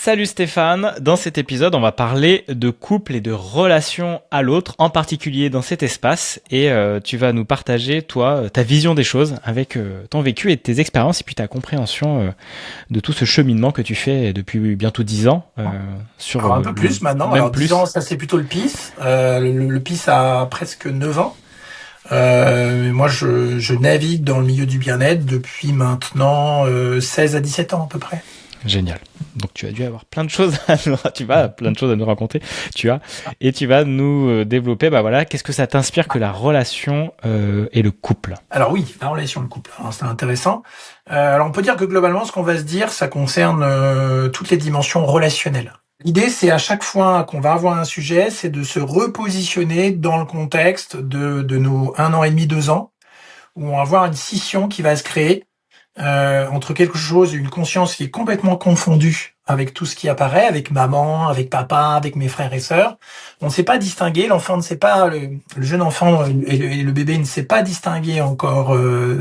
Salut Stéphane, dans cet épisode on va parler de couple et de relation à l'autre, en particulier dans cet espace, et tu vas nous partager toi ta vision des choses avec ton vécu et tes expériences et puis ta compréhension de tout ce cheminement que tu fais depuis bientôt 10 ans sur Alors un peu plus maintenant. même Alors 10 ans, plus. ça c'est plutôt le PIS. Le PIS a presque 9 ans. Moi, je navigue dans le milieu du bien-être depuis maintenant 16 à 17 ans à peu près. Génial. Donc tu as dû avoir plein de choses tu vas plein de choses à nous raconter. Tu as et tu vas nous développer bah voilà, qu'est-ce que ça t'inspire que la relation et le couple. Alors oui, la relation de couple, alors, c'est intéressant. Alors on peut dire que globalement, ce qu'on va se dire, ça concerne toutes les dimensions relationnelles. L'idée, c'est à chaque fois qu'on va avoir un sujet, c'est de se repositionner dans le contexte de nos 1 an et demi, 2 ans, où on va avoir une scission qui va se créer entre quelque chose, une conscience qui est complètement confondue avec tout ce qui apparaît, avec maman, avec papa, avec mes frères et sœurs. On ne sait pas distinguer, l'enfant ne sait pas, le jeune enfant et le bébé ne sait pas distinguer encore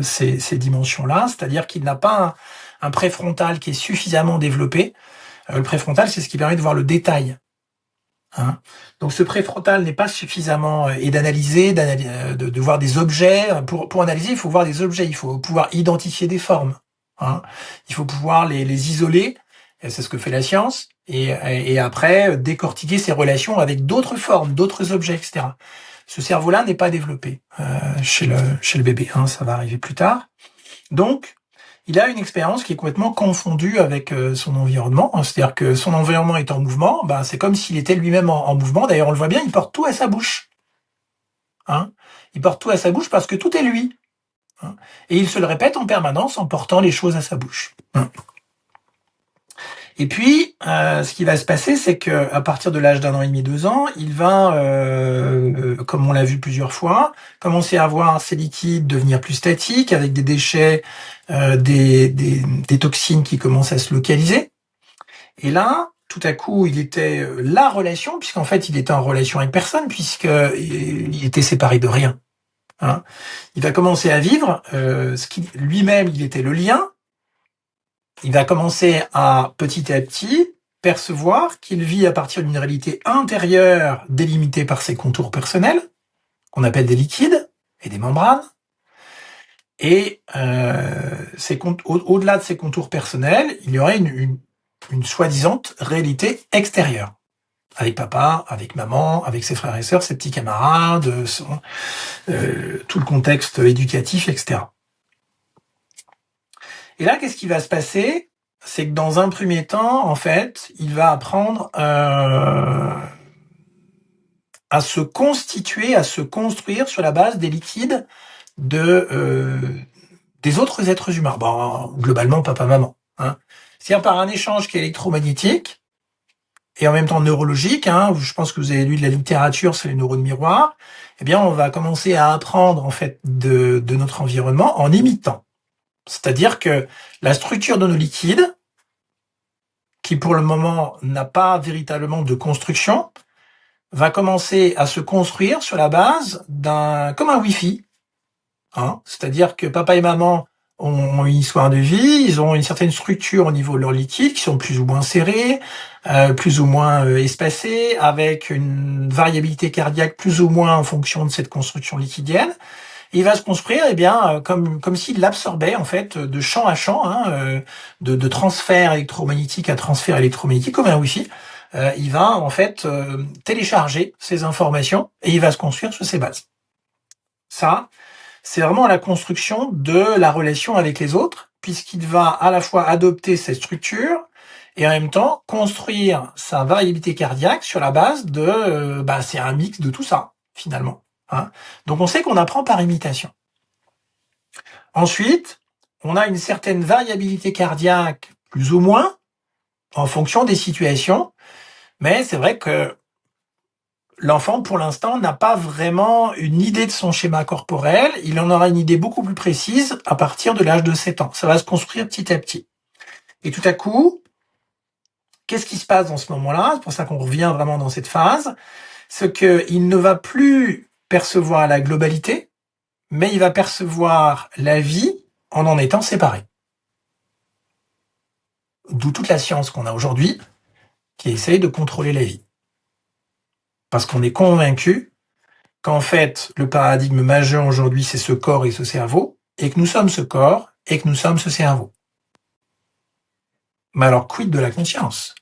ces dimensions-là, c'est-à-dire qu'il n'a pas un préfrontal qui est suffisamment développé. Le préfrontal, c'est ce qui permet de voir le détail. Hein. Donc ce préfrontal n'est pas suffisamment et d'analyser, de voir des objets. Pour analyser, il faut voir des objets, il faut pouvoir identifier des formes. Hein. Il faut pouvoir les isoler, et c'est ce que fait la science, et après décortiquer ces relations avec d'autres formes, d'autres objets, etc. Ce cerveau-là n'est pas développé chez le bébé, hein, ça va arriver plus tard. Donc, il a une expérience qui est complètement confondue avec son environnement. C'est-à-dire que son environnement est en mouvement, ben, c'est comme s'il était lui-même en mouvement. D'ailleurs, on le voit bien, il porte tout à sa bouche. Hein, il porte tout à sa bouche parce que tout est lui. Hein, et il se le répète en permanence en portant les choses à sa bouche. Hein. Et puis, ce qui va se passer, c'est que à partir de l'âge d'1 an et demi, 2 ans, il va, comme on l'a vu plusieurs fois, commencer à voir ses liquides devenir plus statiques, avec des déchets, des toxines qui commencent à se localiser. Et là, tout à coup, il était la relation, puisqu'en fait, il était en relation avec personne, puisqu'il était séparé de rien. Hein. Il va commencer à vivre ce qui lui-même, il était le lien. Il va commencer à, petit à petit, percevoir qu'il vit à partir d'une réalité intérieure délimitée par ses contours personnels, qu'on appelle des liquides et des membranes. Et au-delà de ces contours personnels, il y aurait une soi-disant réalité extérieure. Avec papa, avec maman, avec ses frères et sœurs, ses petits camarades, tout le contexte éducatif, etc. Et là, qu'est-ce qui va se passer? C'est que dans un premier temps, en fait, il va apprendre à se constituer, à se construire sur la base des liquides des autres êtres humains. Bon, globalement, papa-maman. Hein. C'est-à-dire par un échange qui est électromagnétique et en même temps neurologique. Hein, je pense que vous avez lu de la littérature sur les neurones miroirs. Eh bien, on va commencer à apprendre en fait de notre environnement en imitant. C'est-à-dire que la structure de nos liquides, qui pour le moment n'a pas véritablement de construction, va commencer à se construire sur la base comme un Wi-Fi. Hein. C'est-à-dire que papa et maman ont une histoire de vie, ils ont une certaine structure au niveau de leurs liquides qui sont plus ou moins serrés, plus ou moins espacés, avec une variabilité cardiaque plus ou moins en fonction de cette construction liquidienne. Et il va se construire, eh bien, comme s'il l'absorbait en fait de champ à champ, hein, de transfert électromagnétique à transfert électromagnétique, comme un Wi-Fi. Il va en fait télécharger ces informations et il va se construire sur ces bases. Ça, c'est vraiment la construction de la relation avec les autres, puisqu'il va à la fois adopter cette structure et en même temps construire sa variabilité cardiaque sur la base c'est un mix de tout ça, finalement. Hein. Donc on sait qu'on apprend par imitation. Ensuite, on a une certaine variabilité cardiaque, plus ou moins, en fonction des situations, mais c'est vrai que l'enfant, pour l'instant, n'a pas vraiment une idée de son schéma corporel. Il en aura une idée beaucoup plus précise à partir de l'âge de 7 ans. Ça va se construire petit à petit. Et tout à coup, qu'est-ce qui se passe dans ce moment-là? C'est pour ça qu'on revient vraiment dans cette phase. C'est qu'il ne va plus percevoir la globalité, mais il va percevoir la vie en étant séparé. D'où toute la science qu'on a aujourd'hui, qui essaye de contrôler la vie. Parce qu'on est convaincu qu'en fait, le paradigme majeur aujourd'hui, c'est ce corps et ce cerveau, et que nous sommes ce corps et que nous sommes ce cerveau. Mais alors, quid de la conscience?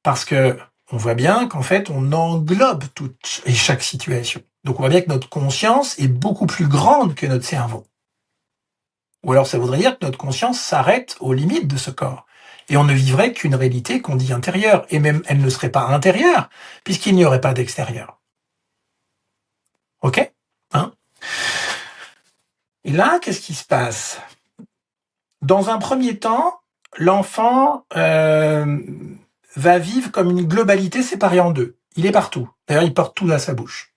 Parce que on voit bien qu'en fait, on englobe toute et chaque situation. Donc, on voit bien que notre conscience est beaucoup plus grande que notre cerveau. Ou alors, ça voudrait dire que notre conscience s'arrête aux limites de ce corps. Et on ne vivrait qu'une réalité qu'on dit intérieure. Et même, elle ne serait pas intérieure, puisqu'il n'y aurait pas d'extérieur. Ok? Hein? Et là, qu'est-ce qui se passe? Dans un premier temps, l'enfant va vivre comme une globalité séparée en deux. Il est partout. D'ailleurs, il porte tout à sa bouche.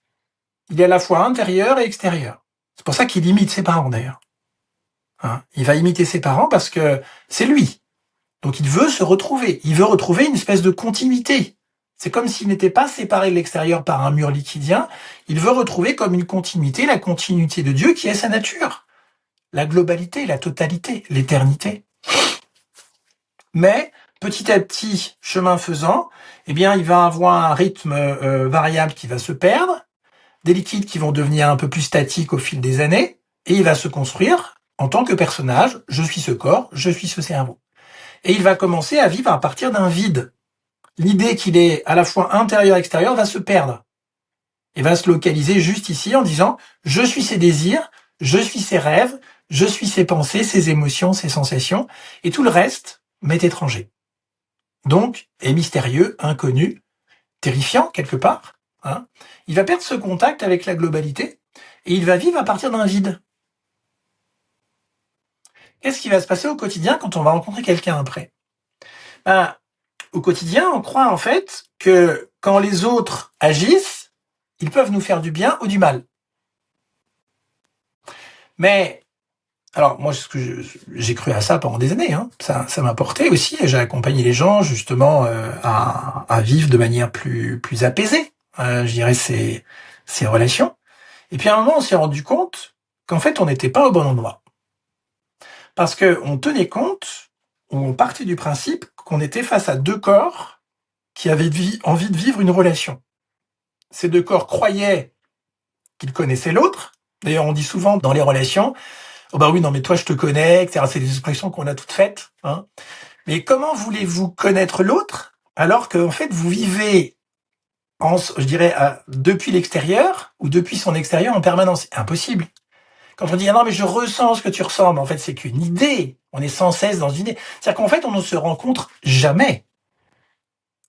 Il est à la fois intérieur et extérieur. C'est pour ça qu'il imite ses parents, d'ailleurs. Hein, il va imiter ses parents parce que c'est lui. Donc il veut se retrouver. Il veut retrouver une espèce de continuité. C'est comme s'il n'était pas séparé de l'extérieur par un mur liquidien. Il veut retrouver comme une continuité, la continuité de Dieu qui est sa nature. La globalité, la totalité, l'éternité. Mais petit à petit, chemin faisant, eh bien, il va avoir un rythme variable qui va se perdre, des liquides qui vont devenir un peu plus statiques au fil des années, et il va se construire en tant que personnage. Je suis ce corps, je suis ce cerveau. Et il va commencer à vivre à partir d'un vide. L'idée qu'il est à la fois intérieur-extérieur va se perdre et va se localiser juste ici en disant « je suis ses désirs, je suis ses rêves, je suis ses pensées, ses émotions, ses sensations, et tout le reste m'est étranger. » Donc, est mystérieux, inconnu, terrifiant quelque part. Hein. Il va perdre ce contact avec la globalité et il va vivre à partir d'un vide. Qu'est-ce qui va se passer au quotidien quand on va rencontrer quelqu'un après? Au quotidien, on croit en fait que quand les autres agissent, ils peuvent nous faire du bien ou du mal. Mais, alors moi, j'ai cru à ça pendant des années. Hein. Ça m'a porté aussi. Et j'ai accompagné les gens justement à vivre de manière plus apaisée. Je dirais ces relations. Et puis à un moment, on s'est rendu compte qu'en fait, on n'était pas au bon endroit. Parce que on tenait compte, ou on partait du principe qu'on était face à deux corps qui avaient envie de vivre une relation. Ces deux corps croyaient qu'ils connaissaient l'autre. D'ailleurs, on dit souvent dans les relations, « Oh bah oui, non mais toi je te connais », etc. C'est des expressions qu'on a toutes faites. Hein. Mais comment voulez-vous connaître l'autre alors qu'en fait vous vivez, je dirais, depuis l'extérieur ou depuis son extérieur en permanence? C'est impossible. Quand on dit « Ah non mais je ressens ce que tu ressens », en fait c'est qu'une idée. On est sans cesse dans une idée. C'est-à-dire qu'en fait on ne se rencontre jamais.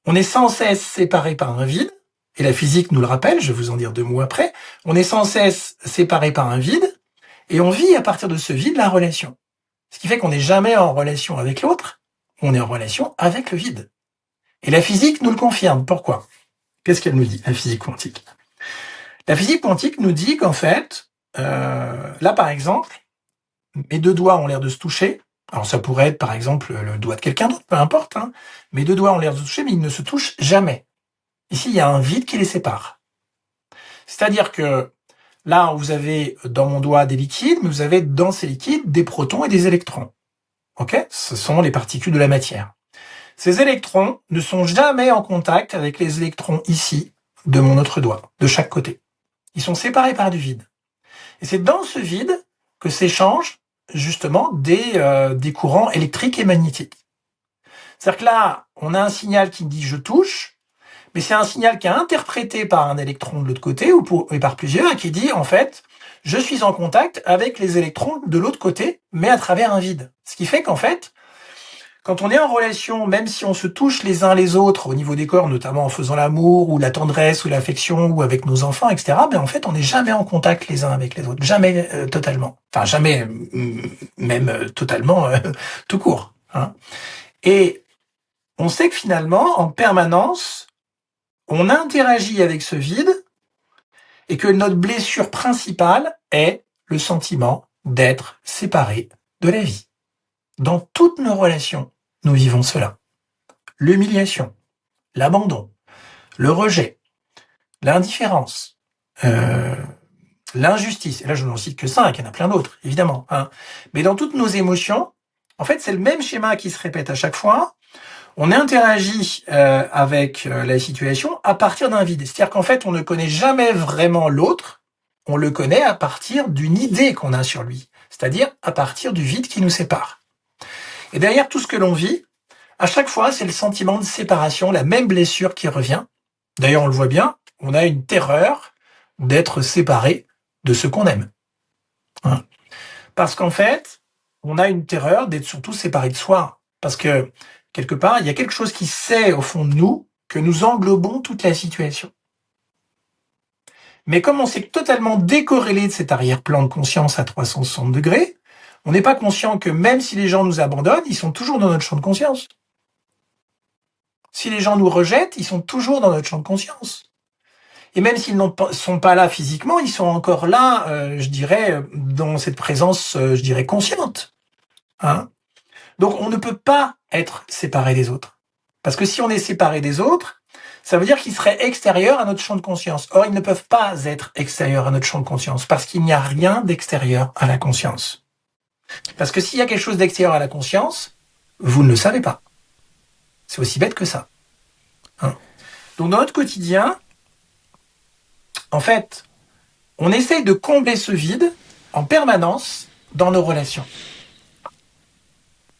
On est sans cesse séparés par un vide, et la physique nous le rappelle, je vais vous en dire 2 mots après. On est sans cesse séparés par un vide, et on vit à partir de ce vide la relation. Ce qui fait qu'on n'est jamais en relation avec l'autre, on est en relation avec le vide. Et la physique nous le confirme. Pourquoi? Qu'est-ce qu'elle nous dit, la physique quantique? La physique quantique nous dit qu'en fait, là par exemple, mes 2 doigts ont l'air de se toucher. Alors ça pourrait être par exemple le doigt de quelqu'un d'autre, peu importe. Hein. Mes 2 doigts ont l'air de se toucher, mais ils ne se touchent jamais. Ici, il y a un vide qui les sépare. C'est-à-dire que là, vous avez dans mon doigt des liquides, mais vous avez dans ces liquides des protons et des électrons. Ok? Ce sont les particules de la matière. Ces électrons ne sont jamais en contact avec les électrons ici de mon autre doigt, de chaque côté. Ils sont séparés par du vide. Et c'est dans ce vide que s'échangent justement des courants électriques et magnétiques. C'est-à-dire que là, on a un signal qui dit « je touche », mais c'est un signal qui est interprété par un électron de l'autre côté ou par plusieurs et qui dit en fait je suis en contact avec les électrons de l'autre côté mais à travers un vide. Ce qui fait qu'en fait quand on est en relation, même si on se touche les uns les autres au niveau des corps, notamment en faisant l'amour ou la tendresse ou l'affection ou avec nos enfants, etc., ben en fait on n'est jamais en contact les uns avec les autres, jamais totalement, enfin jamais même totalement tout court. Hein. Et on sait que finalement en permanence on interagit avec ce vide et que notre blessure principale est le sentiment d'être séparé de la vie. Dans toutes nos relations, nous vivons cela. L'humiliation, l'abandon, le rejet, l'indifférence, l'injustice. Et là, je n'en cite que 5, il y en a plein d'autres, évidemment. Hein. Mais dans toutes nos émotions, en fait, c'est le même schéma qui se répète à chaque fois. On interagit avec la situation à partir d'un vide. C'est-à-dire qu'en fait, on ne connaît jamais vraiment l'autre, on le connaît à partir d'une idée qu'on a sur lui, c'est-à-dire à partir du vide qui nous sépare. Et derrière tout ce que l'on vit, à chaque fois, c'est le sentiment de séparation, la même blessure qui revient. D'ailleurs, on le voit bien, on a une terreur d'être séparé de ce qu'on aime. Hein. Parce qu'en fait, on a une terreur d'être surtout séparé de soi. Parce que, quelque part, il y a quelque chose qui sait au fond de nous que nous englobons toute la situation. Mais comme on s'est totalement décorrélé de cet arrière-plan de conscience à 360 degrés, on n'est pas conscient que même si les gens nous abandonnent, ils sont toujours dans notre champ de conscience. Si les gens nous rejettent, ils sont toujours dans notre champ de conscience. Et même s'ils ne sont pas là physiquement, ils sont encore là, je dirais, dans cette présence, je dirais, consciente. Hein. Donc on ne peut pas être séparé des autres. Parce que si on est séparé des autres, ça veut dire qu'ils seraient extérieurs à notre champ de conscience. Or, ils ne peuvent pas être extérieurs à notre champ de conscience, parce qu'il n'y a rien d'extérieur à la conscience. Parce que s'il y a quelque chose d'extérieur à la conscience, vous ne le savez pas. C'est aussi bête que ça. Hein. Donc dans notre quotidien, en fait, on essaye de combler ce vide en permanence dans nos relations.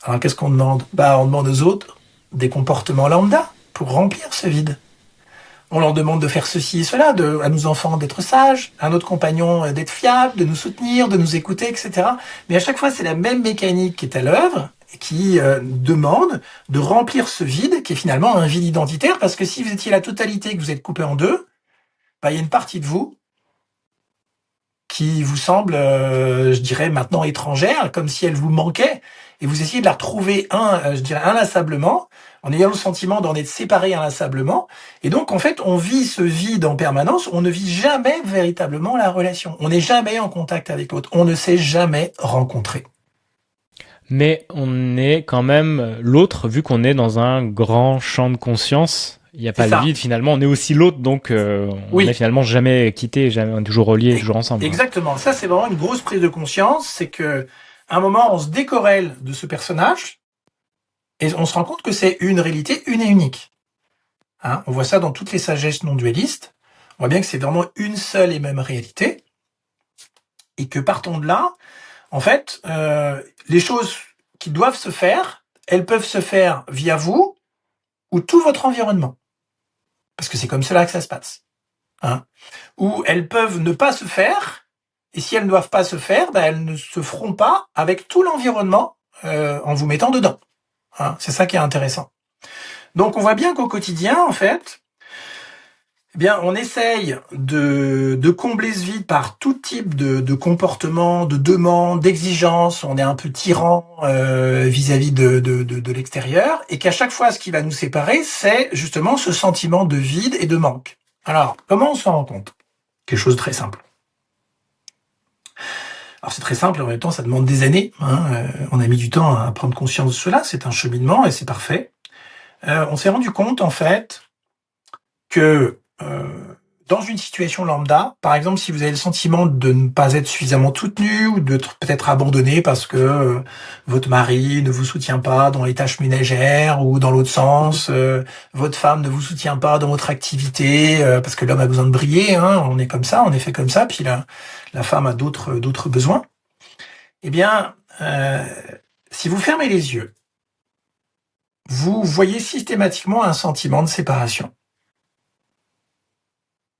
Alors qu'est-ce qu'on demande ? On demande aux autres des comportements lambda pour remplir ce vide. On leur demande de faire ceci et cela, à nos enfants d'être sages, à notre compagnon d'être fiable, de nous soutenir, de nous écouter, etc. Mais à chaque fois, c'est la même mécanique qui est à l'œuvre et qui demande de remplir ce vide, qui est finalement un vide identitaire, parce que si vous étiez la totalité, que vous êtes coupé en deux, il y a une partie de vous qui vous semble, je dirais, maintenant étrangère, comme si elle vous manquait, et vous essayez de la retrouver, je dirais, inlassablement, en ayant le sentiment d'en être séparé inlassablement. Et donc, en fait, on vit ce vide en permanence, on ne vit jamais véritablement la relation. On n'est jamais en contact avec l'autre, on ne s'est jamais rencontré. Mais on est quand même l'autre, vu qu'on est dans un grand champ de conscience. Il n'y a pas le vide, finalement, on est aussi l'autre, donc on n'est finalement jamais quitté, jamais, on est toujours reliés, toujours ensemble. Exactement, ça c'est vraiment une grosse prise de conscience, c'est que à un moment on se décorrèle de ce personnage et on se rend compte que c'est une réalité une et unique. Hein, on voit ça dans toutes les sagesses non dualistes, on voit bien que c'est vraiment une seule et même réalité et que partant de là, en fait, les choses qui doivent se faire, elles peuvent se faire via vous ou tout votre environnement. Parce que c'est comme cela que ça se passe. Hein. Ou elles peuvent ne pas se faire, et si elles ne doivent pas se faire, elles ne se feront pas avec tout l'environnement en vous mettant dedans. Hein. C'est ça qui est intéressant. Donc on voit bien qu'au quotidien, en fait, on essaye de combler ce vide par tout type de comportement, de demande, d'exigence. On est un peu tyran vis-à-vis de l'extérieur, et qu'à chaque fois, ce qui va nous séparer, c'est justement ce sentiment de vide et de manque. Alors, comment on s'en rend compte ? Quelque chose de très simple. Alors c'est très simple, en même temps, ça demande des années. Hein. On a mis du temps à prendre conscience de cela, c'est un cheminement et c'est parfait. On s'est rendu compte, en fait, que dans une situation lambda, par exemple, si vous avez le sentiment de ne pas être suffisamment soutenu ou d'être peut-être abandonné parce que votre mari ne vous soutient pas dans les tâches ménagères ou dans l'autre sens, votre femme ne vous soutient pas dans votre activité parce que l'homme a besoin de briller, hein, on est comme ça, on est fait comme ça, puis la femme a d'autres besoins. Si vous fermez les yeux, vous voyez systématiquement un sentiment de séparation.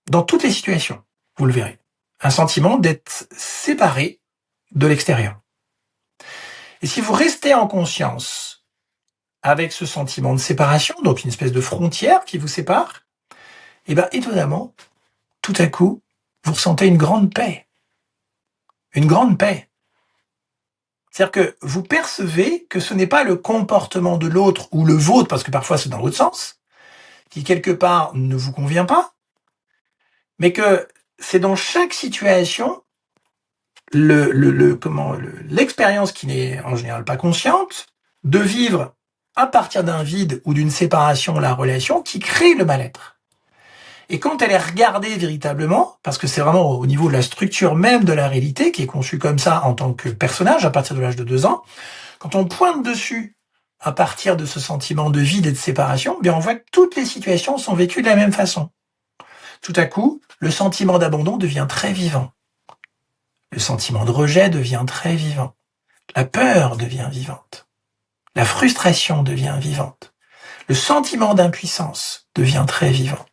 Dans toutes les situations, vous le verrez. Un sentiment d'être séparé de l'extérieur. Et si vous restez en conscience avec ce sentiment de séparation, donc une espèce de frontière qui vous sépare, étonnamment, tout à coup, vous ressentez une grande paix. Une grande paix. C'est-à-dire que vous percevez que ce n'est pas le comportement de l'autre ou le vôtre, parce que parfois c'est dans l'autre sens, qui quelque part ne vous convient pas, mais que c'est dans chaque situation l'expérience qui n'est en général pas consciente de vivre à partir d'un vide ou d'une séparation la relation qui crée le mal-être. Et quand elle est regardée véritablement, parce que c'est vraiment au niveau de la structure même de la réalité qui est conçue comme ça en tant que personnage à partir de l'âge de 2 ans, quand on pointe dessus à partir de ce sentiment de vide et de séparation, bien on voit que toutes les situations sont vécues de la même façon. Tout à coup, le sentiment d'abandon devient très vivant. Le sentiment de rejet devient très vivant. La peur devient vivante. La frustration devient vivante. Le sentiment d'impuissance devient très vivant.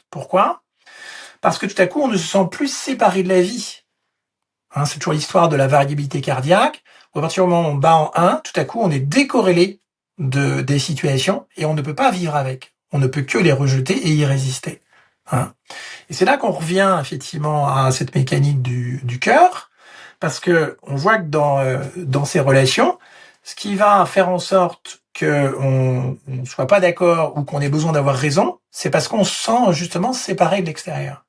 Pourquoi ? Parce que tout à coup, on ne se sent plus séparé de la vie. C'est toujours l'histoire de la variabilité cardiaque, où à partir du moment où on bat en 1, tout à coup, on est décorrélé des situations et on ne peut pas vivre avec. On ne peut que les rejeter et y résister. Et c'est là qu'on revient effectivement à cette mécanique du cœur, parce que on voit que dans ces relations, ce qui va faire en sorte qu'on ne soit pas d'accord ou qu'on ait besoin d'avoir raison, c'est parce qu'on se sent justement séparé de l'extérieur.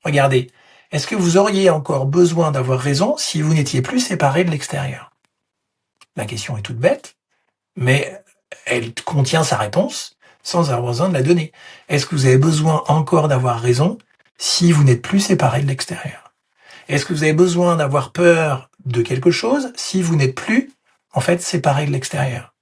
Regardez, est-ce que vous auriez encore besoin d'avoir raison si vous n'étiez plus séparé de l'extérieur ? La question est toute bête, mais elle contient sa réponse sans avoir besoin de la donner. Est-ce que vous avez besoin encore d'avoir raison si vous n'êtes plus séparé de l'extérieur ? Est-ce que vous avez besoin d'avoir peur de quelque chose si vous n'êtes plus, en fait, séparé de l'extérieur ?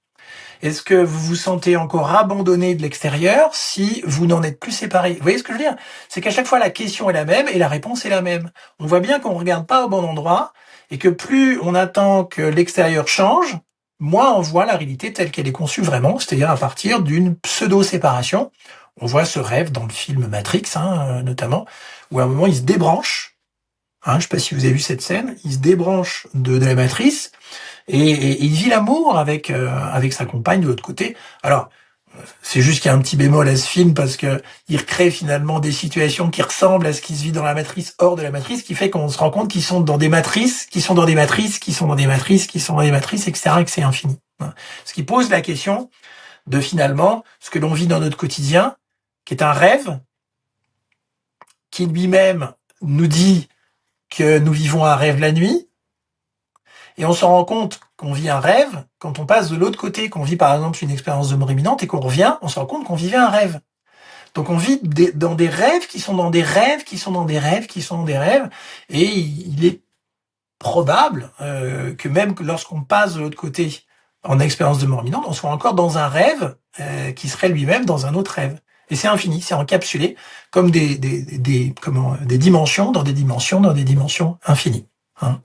Est-ce que vous vous sentez encore abandonné de l'extérieur si vous n'en êtes plus séparé ? Vous voyez ce que je veux dire ? C'est qu'à chaque fois, la question est la même et la réponse est la même. On voit bien qu'on ne regarde pas au bon endroit et que plus on attend que l'extérieur change, moins on voit la réalité telle qu'elle est conçue vraiment, c'est-à-dire à partir d'une pseudo-séparation. On voit ce rêve dans le film Matrix, notamment, où à un moment, il se débranche. Je ne sais pas si vous avez vu cette scène. Il se débranche de la matrice et il vit l'amour avec sa compagne de l'autre côté. Alors, c'est juste qu'il y a un petit bémol à ce film parce que il recrée finalement des situations qui ressemblent à ce qui se vit dans la matrice, hors de la matrice, qui fait qu'on se rend compte qu'ils sont dans des matrices, qui sont dans des matrices, qui sont dans des matrices, qui sont dans des matrices, etc., et que c'est infini. Ce qui pose la question de finalement ce que l'on vit dans notre quotidien, qui est un rêve, qui lui-même nous dit que nous vivons un rêve la nuit, et on se rend compte qu'on vit un rêve quand on passe de l'autre côté, qu'on vit par exemple une expérience de mort imminente et qu'on revient, on se rend compte qu'on vivait un rêve. Donc on vit dans des rêves qui sont dans des rêves, qui sont dans des rêves, qui sont dans des rêves, et il est probable que même lorsqu'on passe de l'autre côté en expérience de mort imminente, on soit encore dans un rêve qui serait lui-même dans un autre rêve. Et c'est infini, c'est encapsulé comme des dimensions dans des dimensions dans des dimensions infinies. Voilà.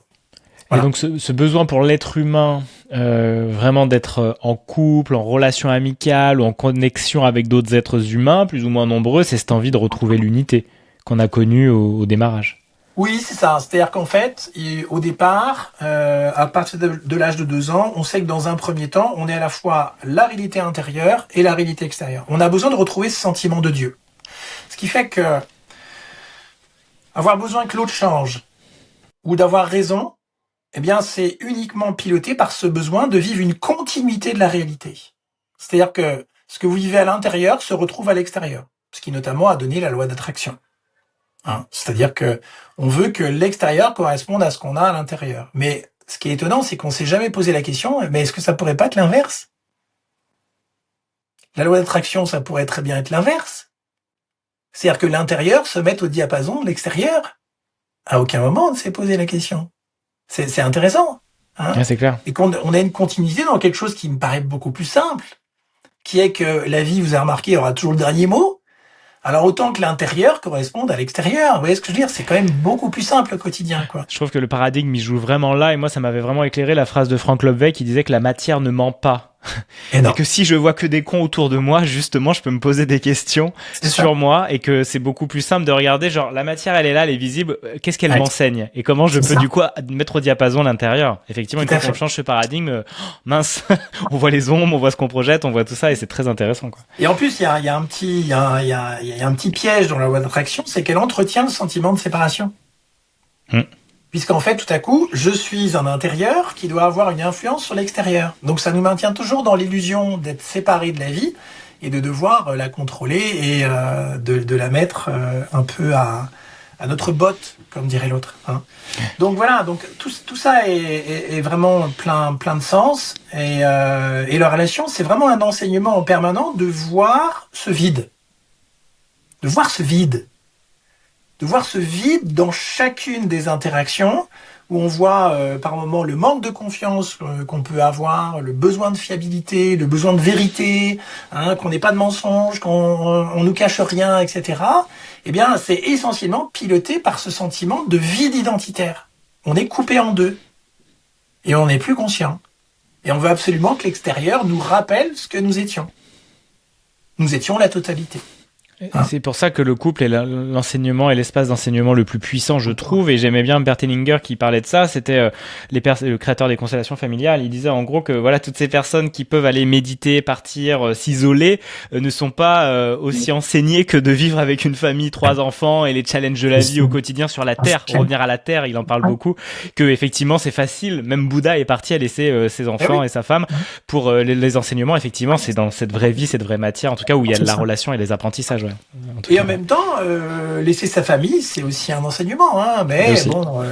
Et donc ce besoin pour l'être humain, vraiment d'être en couple, en relation amicale ou en connexion avec d'autres êtres humains, plus ou moins nombreux, c'est cette envie de retrouver l'unité qu'on a connue au démarrage. Oui, c'est ça. C'est-à-dire qu'en fait, au départ, à partir de l'âge de 2 ans, on sait que dans un premier temps, on est à la fois la réalité intérieure et la réalité extérieure. On a besoin de retrouver ce sentiment de Dieu. Ce qui fait que avoir besoin que l'autre change ou d'avoir raison, eh bien, c'est uniquement piloté par ce besoin de vivre une continuité de la réalité. C'est-à-dire que ce que vous vivez à l'intérieur se retrouve à l'extérieur, ce qui notamment a donné la loi d'attraction. C'est-à-dire que on veut que l'extérieur corresponde à ce qu'on a à l'intérieur. Mais ce qui est étonnant, c'est qu'on s'est jamais posé la question, mais est-ce que ça pourrait pas être l'inverse ? La loi d'attraction, ça pourrait très bien être l'inverse. C'est-à-dire que l'intérieur se mette au diapason de l'extérieur. À aucun moment on ne s'est posé la question. C'est intéressant. C'est clair. Et qu'on a une continuité dans quelque chose qui me paraît beaucoup plus simple, qui est que la vie, vous avez remarqué, aura toujours le dernier mot. Alors autant que l'intérieur corresponde à l'extérieur. Vous voyez ce que je veux dire ? C'est quand même beaucoup plus simple au quotidien, quoi. Je trouve que le paradigme, il joue vraiment là. Et moi, ça m'avait vraiment éclairé la phrase de Frank Lobvay qui disait que la matière ne ment pas. Et que si je vois que des cons autour de moi, justement, je peux me poser des questions sur moi et que c'est beaucoup plus simple de regarder, genre, la matière, elle est là, elle est visible. Qu'est-ce qu'elle m'enseigne ? Et comment je peux, du coup, mettre au diapason l'intérieur ? Effectivement, une fois qu'on change ce paradigme, mince, on voit les ombres, on voit ce qu'on projette, on voit tout ça et c'est très intéressant, quoi. Et en plus, il y a un petit piège dans la loi d'attraction, c'est qu'elle entretient le sentiment de séparation. Puisqu'en fait, tout à coup, je suis un intérieur qui doit avoir une influence sur l'extérieur. Donc ça nous maintient toujours dans l'illusion d'être séparé de la vie et de devoir la contrôler et de la mettre un peu à notre botte, comme dirait l'autre. Donc voilà, donc tout ça est vraiment plein de sens. Et la relation, c'est vraiment un enseignement en permanent de voir ce vide. De voir ce vide dans chacune des interactions où on voit par moment le manque de confiance qu'on peut avoir, le besoin de fiabilité, le besoin de vérité, hein, qu'on n'ait pas de mensonge, qu'on nous cache rien, etc. Eh bien, c'est essentiellement piloté par ce sentiment de vide identitaire. On est coupé en deux et on n'est plus conscient. Et on veut absolument que l'extérieur nous rappelle ce que nous étions. Nous étions la totalité. C'est pour ça que le couple est l'enseignement et l'espace d'enseignement le plus puissant, je trouve. Et j'aimais bien Bert Hellinger qui parlait de ça. C'était le créateur des constellations familiales. Il disait en gros que voilà, toutes ces personnes qui peuvent aller méditer, partir, s'isoler, ne sont pas aussi enseignées que de vivre avec une famille, 3 enfants et les challenges de la vie au quotidien sur la terre. Revenir à la terre, il en parle beaucoup. Que effectivement, c'est facile. Même Bouddha est parti à laisser ses enfants et sa femme pour les enseignements. Effectivement, c'est dans cette vraie vie, cette vraie matière, en tout cas où il y a de la relation et les apprentissages. Et en même temps, laisser sa famille, c'est aussi un enseignement. Hein, mais bon,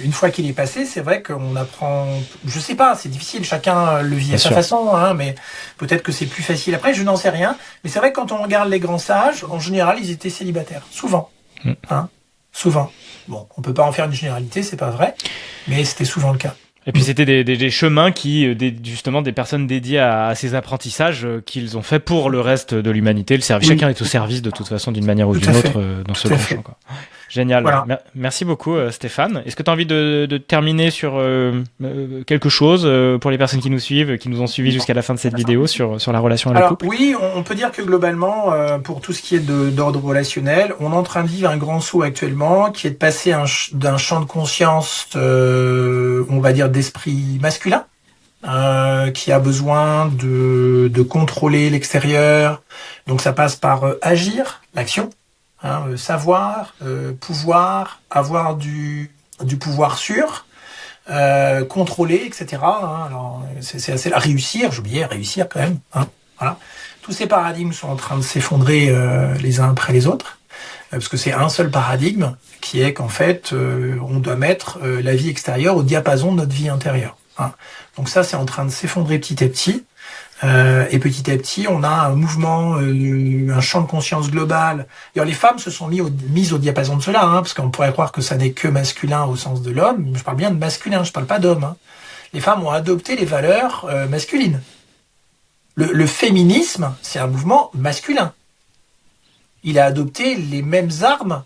une fois qu'il est passé, c'est vrai qu'on apprend. Je sais pas, c'est difficile. Chacun le vit à sa façon. Hein, mais peut-être que c'est plus facile après. Je n'en sais rien. Mais c'est vrai que quand on regarde les grands sages, en général, ils étaient célibataires. Souvent. Hein, souvent. Bon, on peut pas en faire une généralité, c'est pas vrai. Mais c'était souvent le cas. Et puis c'était des chemins qui, justement, des personnes dédiées à ces apprentissages qu'ils ont fait pour le reste de l'humanité. Le service, chacun est au service de toute façon d'une manière ou d'une autre dans ce champ. Génial. Voilà. Merci beaucoup Stéphane. Est-ce que tu as envie de terminer sur quelque chose pour les personnes qui nous suivent, qui nous ont suivis jusqu'à la fin de cette vidéo sur la relation à la couple? Oui, on peut dire que globalement, pour tout ce qui est d'ordre relationnel, on est en train de vivre un grand saut actuellement, qui est de passer d'un champ de conscience, on va dire d'esprit masculin, qui a besoin de contrôler l'extérieur. Donc ça passe par agir, l'action. Hein, savoir, pouvoir, avoir du pouvoir sur, contrôler, etc. Hein, alors c'est assez réussir, j'oubliais réussir quand même. Hein, voilà. Tous ces paradigmes sont en train de s'effondrer les uns après les autres, parce que c'est un seul paradigme qui est qu'en fait on doit mettre la vie extérieure au diapason de notre vie intérieure. Hein. Donc ça c'est en train de s'effondrer petit à petit. Et petit à petit, on a un mouvement, un champ de conscience global. D'ailleurs, les femmes se sont mises au diapason de cela, hein, parce qu'on pourrait croire que ça n'est que masculin au sens de l'homme. Je parle bien de masculin, je parle pas d'homme. Hein. Les femmes ont adopté les valeurs masculines. Le féminisme, c'est un mouvement masculin. Il a adopté les mêmes armes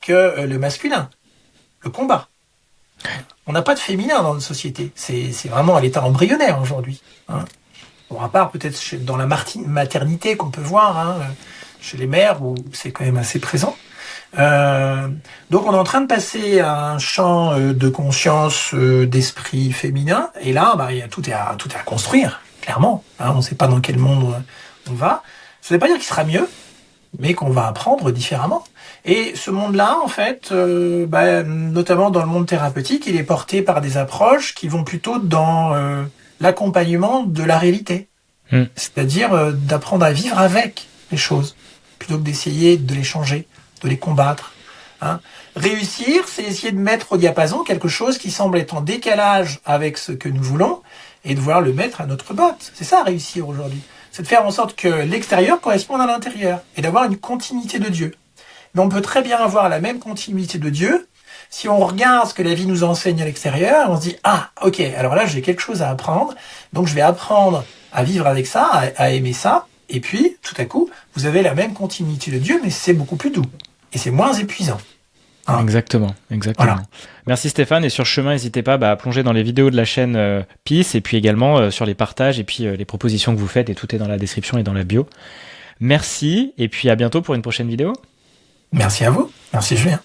que le masculin, le combat. On n'a pas de féminin dans notre société. C'est vraiment à l'état embryonnaire aujourd'hui. Hein. Bon, à part peut-être dans la maternité qu'on peut voir, hein, chez les mères, où c'est quand même assez présent. Donc on est en train de passer à un champ de conscience, d'esprit féminin, et là, tout est à construire, clairement. Hein, on ne sait pas dans quel monde on va. Ça ne veut pas dire qu'il sera mieux, mais qu'on va apprendre différemment. Et ce monde-là, en fait, notamment dans le monde thérapeutique, il est porté par des approches qui vont plutôt dans l'accompagnement de la réalité. C'est-à-dire d'apprendre à vivre avec les choses, plutôt que d'essayer de les changer, de les combattre. Hein. Réussir, c'est essayer de mettre au diapason quelque chose qui semble être en décalage avec ce que nous voulons et de vouloir le mettre à notre botte. C'est ça, réussir aujourd'hui. C'est de faire en sorte que l'extérieur corresponde à l'intérieur et d'avoir une continuité de Dieu. Mais on peut très bien avoir la même continuité de Dieu si on regarde ce que la vie nous enseigne à l'extérieur, on se dit « Ah, ok, alors là, j'ai quelque chose à apprendre, donc je vais apprendre à vivre avec ça, à aimer ça. » Et puis, tout à coup, vous avez la même continuité de Dieu, mais c'est beaucoup plus doux. Et c'est moins épuisant. Hein. Exactement. Voilà. Merci Stéphane. Et sur ce chemin, n'hésitez pas à plonger dans les vidéos de la chaîne Peace, et puis également sur les partages, et puis les propositions que vous faites, et tout est dans la description et dans la bio. Merci, et puis à bientôt pour une prochaine vidéo. Merci à vous. Merci Julien.